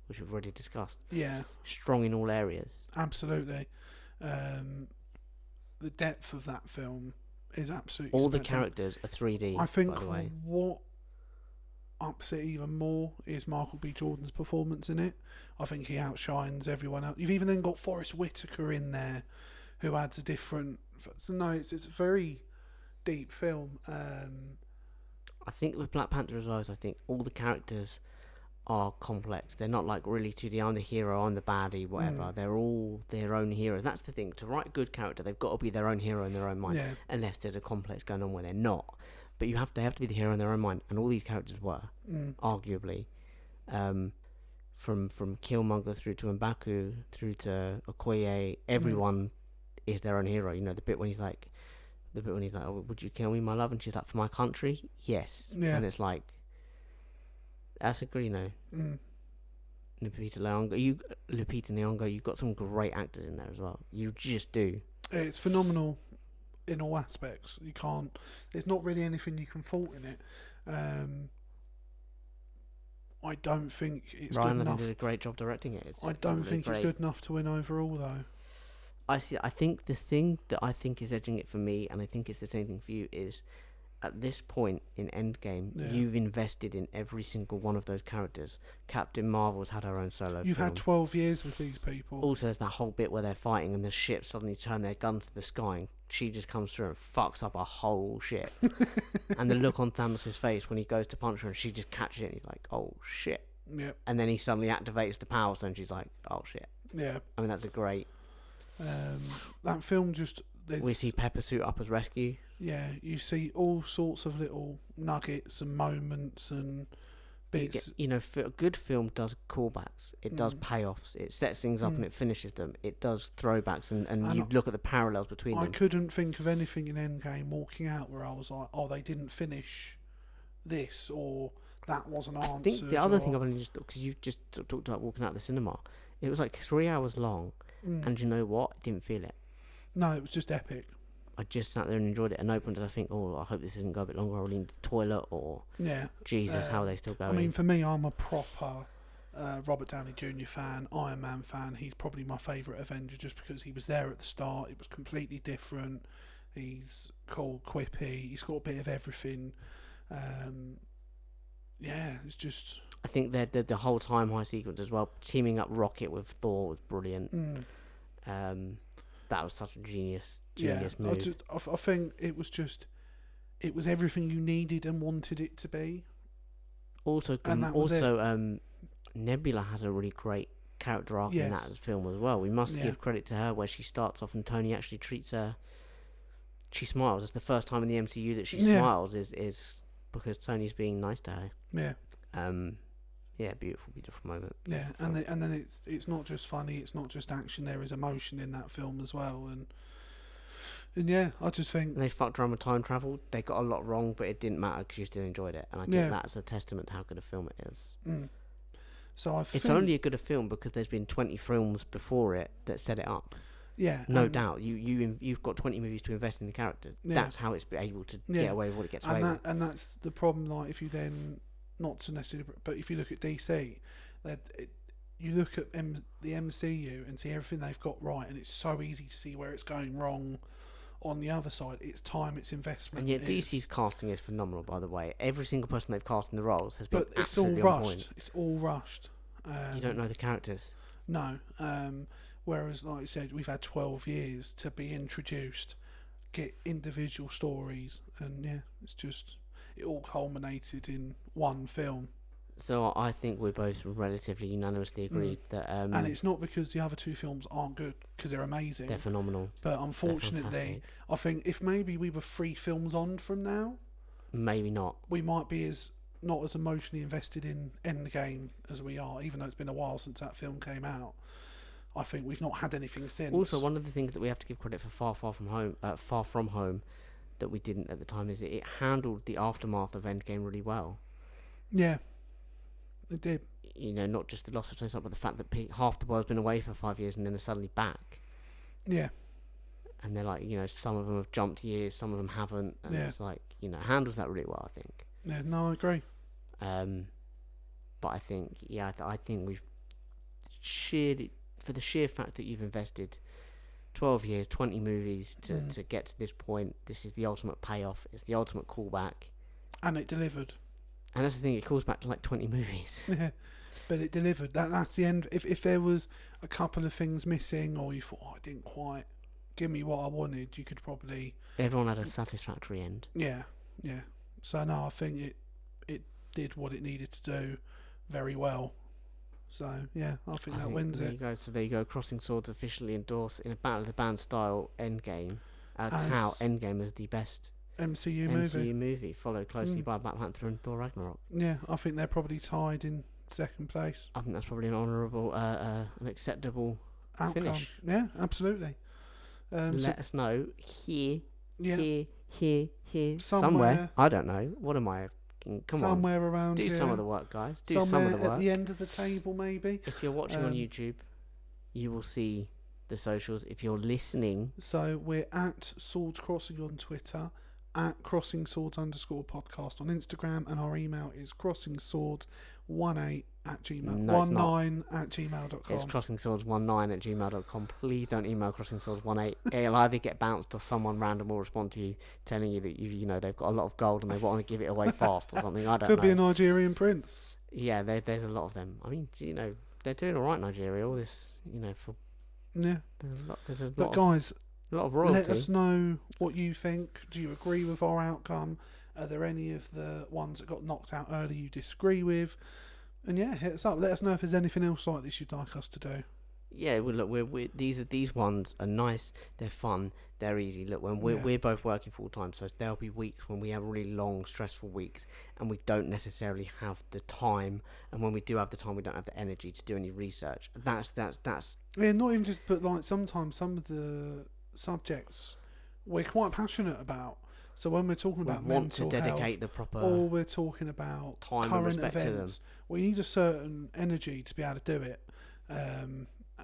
B: which we've already discussed.
A: Yeah,
B: Strong in all areas.
A: absolutely. The depth of that film is absolutely
B: All the
A: spectacular.
B: characters are 3D.
A: I think
B: by the way.
A: what ups it even more is Michael B. Jordan's performance in it. I think he outshines everyone else. You've even then got Forrest Whitaker in there, who adds a different. So no, it's a very deep film.
B: I think with Black Panther as well, I think all the characters are complex. They're not like really 2D. I'm the hero, I'm the baddie, whatever. They're all their own heroes. That's the thing. To write a good character, they've got to be their own hero in their own mind.
A: Yeah.
B: Unless there's a complex going on where they're not. But they have to be the hero in their own mind. And all these characters were, arguably. From Killmonger through to M'Baku, through to Okoye, everyone is their own hero. The bit when he's like, oh, would you kill me, my love? And she's like, for my country? Yes.
A: Yeah.
B: And it's like, that's a good, Lupita Nyong'o, you've got some great actors in there as well. You just do.
A: It's phenomenal in all aspects. You can't. There's not really anything you can fault in it. I don't think it's
B: Ryan
A: good enough.
B: did a great job directing it.
A: I don't think it's good enough to win overall, though.
B: I think the thing that I think is edging it for me, and I think it's the same thing for you, is at this point in Endgame, you've invested in every single one of those characters. Captain Marvel's had her own solo
A: You've
B: film.
A: had 12 years with these people.
B: Also, there's that whole bit where they're fighting and the ships suddenly turn their guns to the sky and she just comes through and fucks up a whole ship. And the look on Thanos' face when he goes to punch her and she just catches it and he's like, oh shit.
A: Yep.
B: And then he suddenly activates the power and she's like, oh shit.
A: Yeah.
B: I mean, that's a great...
A: that film just...
B: We see Pepper suit up as rescue.
A: Yeah, you see all sorts of little nuggets and moments and bits.
B: A good film does callbacks. It does payoffs. It sets things up and it finishes them. It does throwbacks and you look at the parallels between them.
A: I couldn't think of anything in Endgame walking out where I was like, oh, they didn't finish this, or that wasn't answered.
B: I think the other thing I've only just... Because you've just talked about walking out the cinema. It was like 3 hours long. And you know what? I didn't feel it.
A: No, it was just epic.
B: I just sat there and enjoyed it and opened it. I think, oh, I hope this doesn't go a bit longer. I'll need the toilet, or Jesus, how are they still going?
A: I mean, for me, I'm a proper Robert Downey Jr. fan, Iron Man fan. He's probably my favourite Avenger just because he was there at the start. It was completely different. He's cool, quippy. He's got a bit of everything. It's just...
B: I think that the whole time high sequence as well, teaming up Rocket with Thor was brilliant. That was such a genius move.
A: I think it was everything you needed and wanted it to be.
B: Also, Nebula has a really great character arc in that film as well. We must give credit to her where she starts off and Tony actually treats her. She smiles. It's the first time in the MCU that she smiles is because Tony's being nice to her. Beautiful moment. Beautiful film.
A: And then it's not just funny, it's not just action. There is emotion in that film as well, and I just think
B: they fucked around with time travel. They got a lot wrong, but it didn't matter because you still enjoyed it, and I think that's a testament to how good a film it is.
A: So
B: it's only a good a film because there's been 20 films before it that set it up.
A: Yeah,
B: no doubt. You've got 20 movies to invest in the characters. That's how it's able to get away with what it gets away with.
A: And that's the problem. Like, if you then, not to necessarily, but if you look at DC, you look at the MCU and see everything they've got right, and it's so easy to see where it's going wrong. On the other side, it's time, it's investment.
B: And yet DC's casting is phenomenal, by the way. Every single person they've cast in the roles has been
A: But it's
B: absolutely
A: all
B: on
A: rushed.
B: point.
A: It's all rushed.
B: You don't know the characters.
A: No. Whereas, like I said, we've had 12 years to be introduced, get individual stories, and it's just, it all culminated in one film.
B: So I think we both relatively unanimously agreed that...
A: and it's not because the other two films aren't good, because they're amazing.
B: They're phenomenal.
A: But unfortunately, I think if maybe we were 3 films on from now...
B: Maybe not.
A: We might be as not as emotionally invested in Endgame as we are, even though it's been a while since that film came out. I think we've not had anything since.
B: Also, one of the things that we have to give credit for Far From Home, that we didn't at the time, is it handled the aftermath of Endgame really well.
A: Yeah, it did.
B: You know, not just the loss of Tony Stark, but the fact that half the world's been away for 5 years and then they're suddenly back.
A: Yeah.
B: And they're like, you know, some of them have jumped years, some of them haven't, and it's like, you know, handles that really well, I think.
A: Yeah, no, I agree.
B: But I think, I think we've sheared it, for the sheer fact that you've invested 12 years, 20 movies to get to this point. This is the ultimate payoff. It's the ultimate callback.
A: And it delivered.
B: And that's the thing, it calls back to like 20 movies.
A: Yeah, but it delivered. That's the end. If there was a couple of things missing, or you thought, I didn't quite give me what I wanted, you could probably...
B: Everyone had a satisfactory end.
A: Yeah. So, no, I think it did what it needed to do very well. So, yeah, I think that wins it.
B: So there you go. Crossing Swords officially endorsed in a Battle of the Band style Endgame. Tout Endgame is the best
A: MCU
B: movie, followed closely by Black Panther and Thor Ragnarok.
A: Yeah, I think they're probably tied in second place.
B: I think that's probably an honourable, an acceptable
A: outcome.
B: Finish.
A: Yeah, absolutely.
B: Let us know here,
A: somewhere.
B: I don't know. What am I? Come
A: somewhere
B: on.
A: Around
B: Do
A: here.
B: some of the work, guys. Do
A: somewhere
B: some of the work.
A: At the end of the table, maybe.
B: If you're watching on YouTube, you will see the socials. If you're listening...
A: So we're at Swords Crossing on Twitter, at Crossing Swords _podcast on Instagram, and our email is crossingswords19@gmail.com.
B: It's crossingswords19@gmail.com. Please don't email crossingswords18. It'll either get bounced or someone random will respond to you telling you that you know they've got a lot of gold and they want to give it away fast or something. I don't know.
A: Could be a Nigerian prince.
B: Yeah, there's a lot of them. I mean, you know, they're doing all right, Nigeria. All this, you know, for there's a lot
A: guys,
B: a lot of royalty.
A: Let us know what you think. Do you agree with our outcome? Are there any of the ones that got knocked out early you disagree with? And yeah, hit us up. Let us know if there's anything else like this you'd like us to do.
B: Yeah, well, look, these ones are nice. They're fun. They're easy. Look, when we're both working full time, so there'll be weeks when we have really long, stressful weeks, and we don't necessarily have the time. And when we do have the time, we don't have the energy to do any research. That's.
A: Yeah, not even just, but like sometimes some of the subjects we're quite passionate about. So when we're talking about
B: want to
A: mental
B: dedicate
A: health,
B: the proper
A: or we're talking about
B: time
A: current
B: and respect
A: events,
B: to them,
A: we need a certain energy to be able to do it.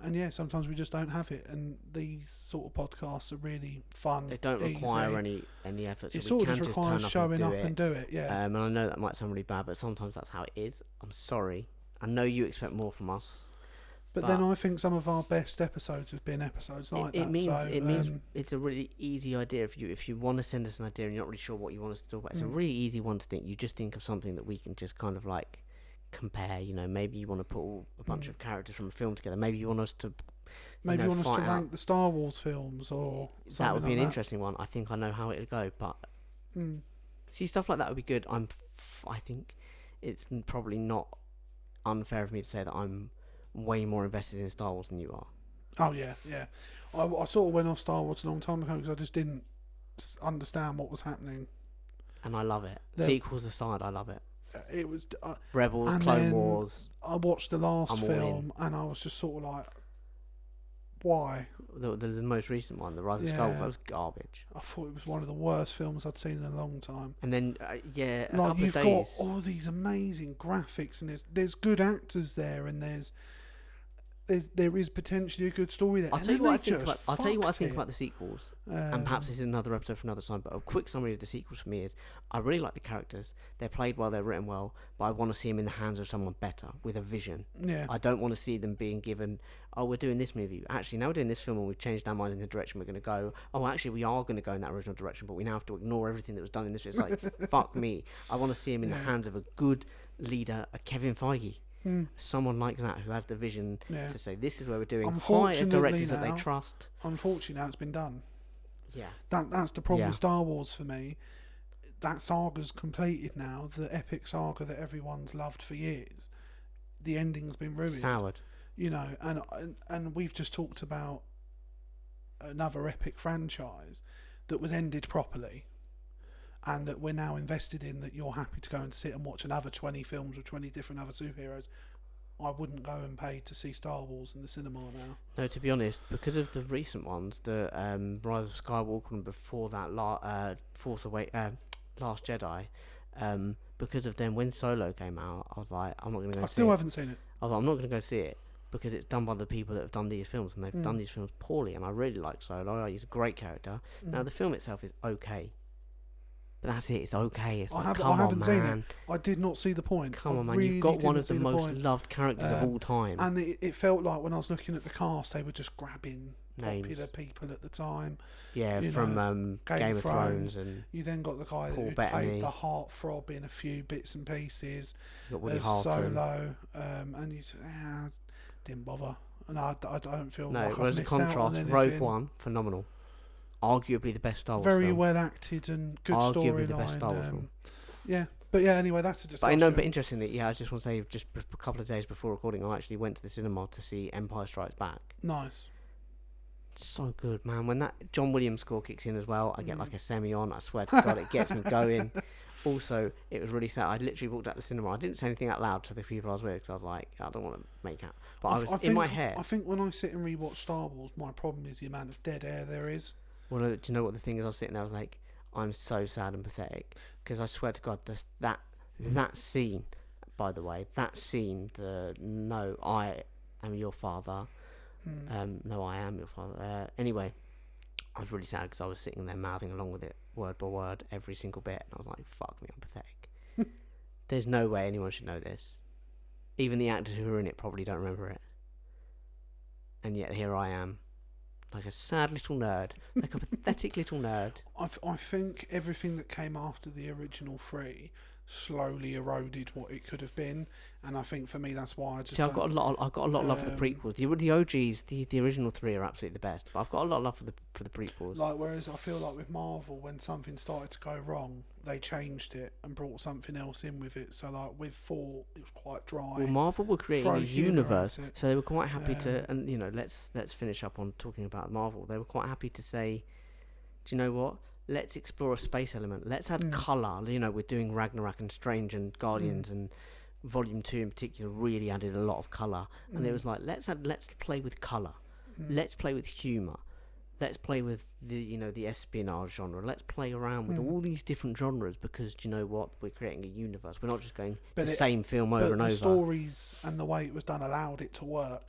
A: And yeah, sometimes we just don't have it. And these sort of podcasts are really fun.
B: They don't require any effort. So
A: it sort of just requires showing up
B: and
A: and do it. Yeah.
B: And I know that might sound really bad, but sometimes that's how it is. I'm sorry. I know you expect more from us.
A: But then I think some of our best episodes have been episodes like that.
B: It means it's a really easy idea. If you want to send us an idea and you're not really sure what you want us to talk about, it's a really easy one to think. You just think of something that we can just kind of like compare. You know, maybe you want to put a bunch of characters from a film together. Maybe you want us to
A: you want us to rank the Star Wars films, or something
B: that would be
A: like
B: an interesting one. I think I know how it would go, but see, stuff like that would be good. I think it's probably not unfair of me to say that I'm way more invested in Star Wars than you are.
A: Oh yeah. I sort of went off Star Wars a long time ago because I just didn't understand what was happening.
B: And I love it. Sequels aside, I love it.
A: It was
B: Rebels, Clone Wars.
A: I watched the last film and I was just sort of like, why?
B: The most recent one, The Rise of Skywalker, was garbage.
A: I thought it was one of the worst films I'd seen in a long time.
B: And then
A: you've got all these amazing graphics and there's good actors there and there is potentially a good story there.
B: I'll tell you what I think about the sequels, and perhaps this is another episode for another time, but a quick summary of the sequels for me is I really like the characters. They're played well, they're written well, but I want to see them in the hands of someone better, with a vision.
A: Yeah.
B: I don't want to see them being given, we're doing this movie. Actually, now we're doing this film and we've changed our mind in the direction we're going to go. Actually, we are going to go in that original direction, but we now have to ignore everything that was done in this. It's like, fuck me. I want to see him in the hands of a good leader, a Kevin Feige. Someone like that who has the vision to say this is where we're doing. Hire directors that they trust.
A: Unfortunately, now it's been done.
B: Yeah,
A: that's the problem with Star Wars for me. That saga's completed now. The epic saga that everyone's loved for years. The ending's been ruined.
B: Soured.
A: You know, and we've just talked about another epic franchise that was ended properly. and that we're now invested in, that you're happy to go and sit and watch another 20 films with 20 different other superheroes, I wouldn't go and pay to see Star Wars in the cinema now.
B: No, to be honest, because of the recent ones, the Rise of Skywalker, and before that, Last Jedi, because of them, when Solo came out, I was like, I'm not going to go see it.
A: I still haven't seen it.
B: I was like, I'm not going to go see it, because it's done by the people that have done these films, and they've done these films poorly, and I really like Solo. He's a great character. Now, the film itself is okay. But that's it. It's okay. It's like, come on, man.
A: Seen it. I did not see the point.
B: Come on, man. You've got one of the most loved characters of all time.
A: And it felt like when I was looking at the cast, they were just grabbing
B: names.
A: Popular people at the time.
B: Yeah, from Game of Thrones. And
A: you then got the guy who played the heartthrob in a few bits and pieces.
B: You got Woody
A: Harrelson. Solo. And you didn't bother. And I don't feel like
B: whereas
A: I've missed
B: a contrast,
A: out on
B: Rogue One, phenomenal. Arguably the best Star Wars film.
A: Very well acted and good storyline.
B: Arguably the best Star Wars film.
A: Yeah, but anyway, that's a discussion.
B: But I know, but interestingly, I just want to say, just a couple of days before recording, I actually went to the cinema to see Empire Strikes Back.
A: Nice.
B: So good, man. When that John Williams score kicks in as well, I get like a semi on. I swear to God, it gets me going. Also, it was really sad. I literally walked out the cinema. I didn't say anything out loud to the people I was with because I was like, I don't want to make out. But I was in my head.
A: I think when I sit and rewatch Star Wars, my problem is the amount of dead air there is.
B: Well, do you know what the thing is? I was sitting there, I was like, I'm so sad and pathetic. Because I swear to God, that scene, by the way, no, I am your father. No, I am your father. Anyway, I was really sad because I was sitting there mouthing along with it, word by word, every single bit. And I was like, fuck me, I'm pathetic. There's no way anyone should know this. Even the actors who are in it probably don't remember it. And yet here I am. Like a sad little nerd. Like a pathetic little nerd.
A: I think everything that came after the original 3 slowly eroded what it could have been, and I think for me that's why I just.
B: See, I've got a lot of love for the prequels. The OGs, the original 3 are absolutely the best, but I've got a lot of love for the prequels.
A: Like, whereas I feel like with Marvel, when something started to go wrong, they changed it and brought something else in with it. So like with 4, it was quite dry.
B: Well, Marvel were creating a universe, so they were quite happy to. And let's finish up on talking about Marvel. They were quite happy to say, do you know what? Let's explore a space element. Let's add colour. We're doing Ragnarok and Strange and Guardians and Volume 2 in particular really added a lot of colour. And it was like, let's play with colour. Let's play with humour. Let's play with the espionage genre. Let's play around with all these different genres because do you know what? We're creating a universe. We're not just going same film over and over.
A: The stories and the way it was done allowed it to work.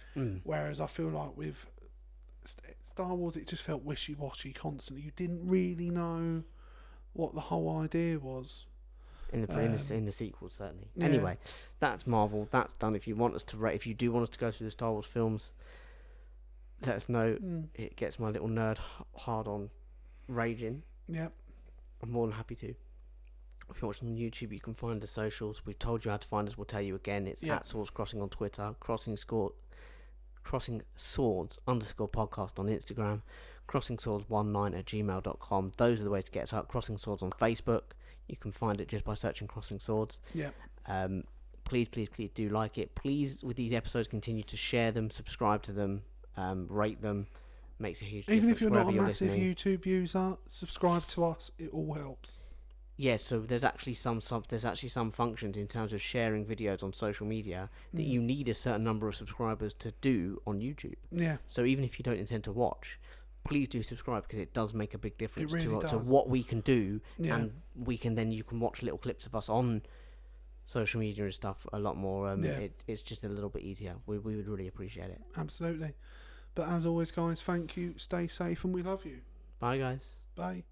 A: Whereas I feel like with Star Wars, it just felt wishy-washy constantly. You didn't really know what the whole idea was.
B: In the sequels, certainly. Yeah. Anyway, that's Marvel. That's done. If you want us to if you do want us to go through the Star Wars films, let us know. It gets my little nerd hard on raging. Yep. I'm more than happy to. If you're watching on YouTube, you can find the socials. We've told you how to find us. We'll tell you again. It's at Swords Crossing on Twitter, Crossing Swords _podcast on Instagram, crossingswords19@gmail.com. Those are the ways to get us out. Crossing Swords on Facebook. You can find it just by searching Crossing Swords. Yeah. Please do like it. Please, with these episodes, continue to share them, subscribe to them, rate them. Makes a huge difference.
A: Even if you're not a massive YouTube user, subscribe to us. It all helps.
B: Yeah, so there's actually some functions in terms of sharing videos on social media that you need a certain number of subscribers to do on YouTube. Yeah. So even if you don't intend to watch, please do subscribe because it does make a big difference to what we can do, and you can watch little clips of us on social media and stuff a lot more. It's just a little bit easier. We would really appreciate it.
A: Absolutely. But as always, guys, thank you. Stay safe, and we love you.
B: Bye, guys.
A: Bye.